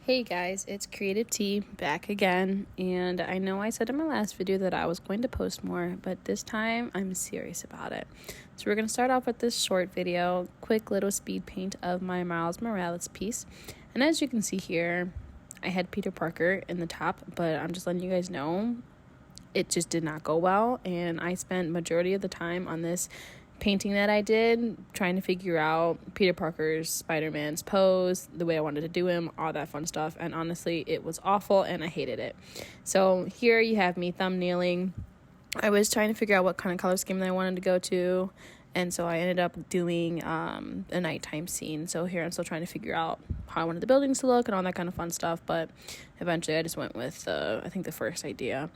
Hey guys, it's Creative Tea back again, and I know I said in my last video that I was going to post more, but this time I'm serious about it. So we're going to start off with this short video, quick little speed paint of my Miles Morales piece. And as you can see here, I had Peter Parker in the top, but I'm just letting you guys know it just did not go well, and I spent majority of the time on this painting that I did trying to figure out Peter Parker's Spider-Man's pose, the way I wanted to do him, all that fun stuff, and honestly it was awful and I hated it. So here you have me thumbnailing. I was trying to figure out what kind of color scheme that I wanted to go to, and so I ended up doing a nighttime scene. So here I'm still trying to figure out how I wanted the buildings to look and all that kind of fun stuff, but eventually I just went with I think the first idea.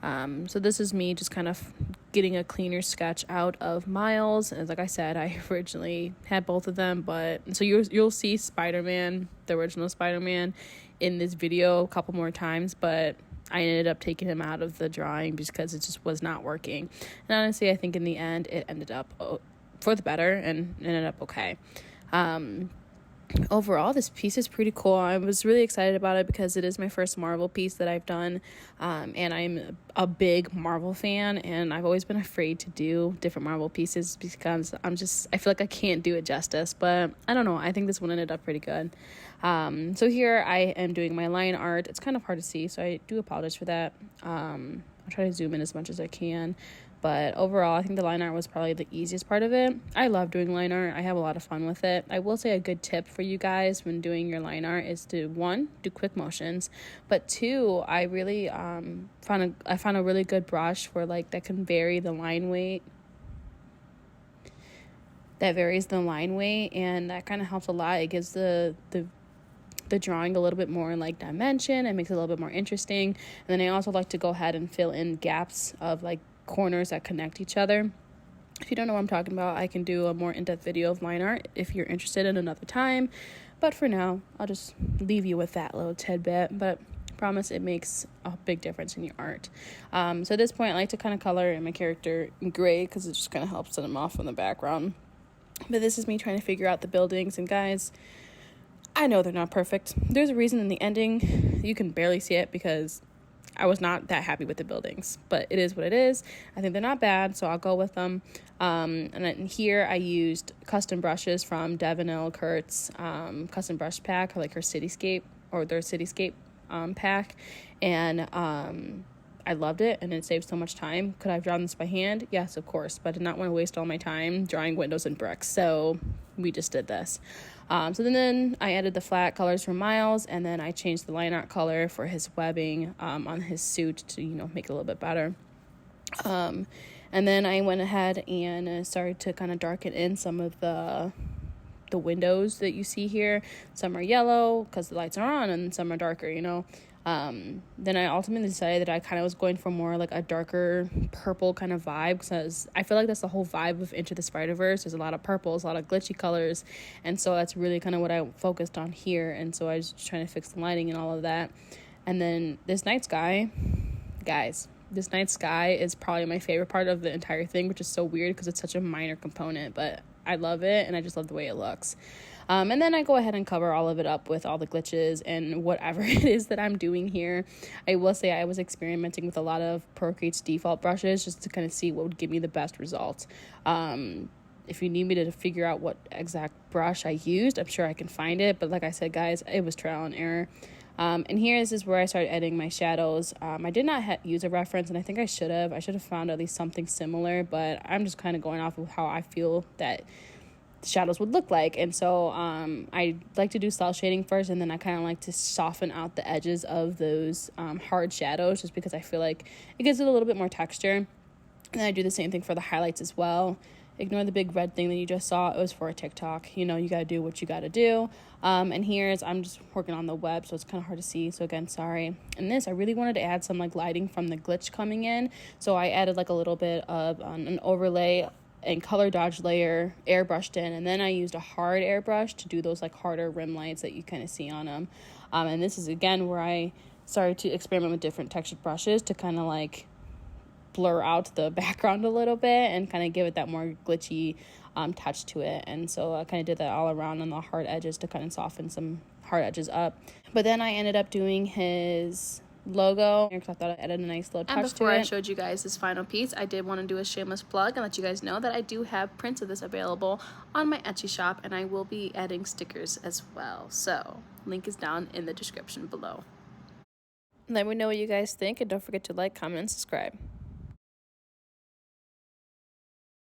So this is me just kind of getting a cleaner sketch out of Miles. And like I said, I originally had both of them, but so you'll see Spider-Man, the original Spider-Man, in this video a couple more times, but I ended up taking him out of the drawing because it just was not working. And honestly, I think in the end it ended up for the better and ended up okay. Overall, this piece is pretty cool. I was really excited about it because it is my first Marvel piece that I've done, and I'm a big Marvel fan, and I've always been afraid to do different Marvel pieces because I feel like I can't do it justice, but I don't know, I think this one ended up pretty good. So here I am doing my line art. It's kind of hard to see, so I do apologize for that. I'll try to zoom in as much as I can. But overall, I think the line art was probably the easiest part of it. I love doing line art. I have a lot of fun with it. I will say a good tip for you guys when doing your line art is to, one, do quick motions. But two, I really found a really good brush for that can vary the line weight. That varies the line weight, and that kind of helps a lot. It gives the drawing a little bit more dimension and makes it a little bit more interesting. And then I also like to go ahead and fill in gaps of corners that connect each other. If you don't know what I'm talking about, I can do a more in-depth video of line art if you're interested in another time, but for now I'll just leave you with that little tidbit. But I promise it makes a big difference in your art. So at this point I like to kind of color in my character in gray because it just kind of helps set them off from the background. But this is me trying to figure out the buildings, and guys, I know they're not perfect. There's a reason in the ending you can barely see it because I was not that happy with the buildings, but it is what it is. I think they're not bad, so I'll go with them. And then here I used custom brushes from Devin L. Kurt's custom brush pack, or her cityscape, or their cityscape pack. And I loved it, and it saved so much time. Could I have drawn this by hand? Yes, of course, but I did not want to waste all my time drawing windows and bricks, so we just did this. So then I added the flat colors from Miles, and then I changed the line art color for his webbing on his suit to make it a little bit better. And then I went ahead and started to kind of darken in some of the windows that you see here. Some are yellow because the lights are on, and some are darker, Then I ultimately decided that I kind of was going for more a darker purple kind of vibe, because I feel like that's the whole vibe of Into the Spider-Verse. There's a lot of purples, a lot of glitchy colors, and so that's really kind of what I focused on here. And so I was just trying to fix the lighting and all of that. And then this night sky, guys, this night sky is probably my favorite part of the entire thing, which is so weird because it's such a minor component, but I love it, and I just love the way it looks. And then I go ahead and cover all of it up with all the glitches and whatever it is that I'm doing here. I will say I was experimenting with a lot of Procreate's default brushes just to kind of see what would give me the best results. If you need me to figure out what exact brush I used, I'm sure I can find it. But like I said, guys, it was trial and error. And here is where I started editing my shadows. I did not use a reference, and I think I should have. I should have found at least something similar, but I'm just kind of going off of how I feel that the shadows would look like. And so I like to do cell shading first, and then I kind of like to soften out the edges of those hard shadows, just because I feel like it gives it a little bit more texture. And I do the same thing for the highlights as well. Ignore the big red thing that you just saw. It was for a TikTok. You gotta do what you gotta do. And here's, I'm just working on the web, so it's kind of hard to see. So again, sorry. And this, I really wanted to add some lighting from the glitch coming in. So I added a little bit of an overlay and color dodge layer airbrushed in, and then I used a hard airbrush to do those harder rim lights that you kind of see on them. And this is again where I started to experiment with different textured brushes to kind of blur out the background a little bit and kind of give it that more glitchy touch to it. And so I kind of did that all around on the hard edges to kind of soften some hard edges up. But then I ended up doing his logo because I thought I added a nice little touch to it. And before I showed you guys this final piece, I did want to do a shameless plug and let you guys know that I do have prints of this available on my Etsy shop, and I will be adding stickers as well. So link is down in the description below. Let me know what you guys think, and don't forget to like, comment, and subscribe.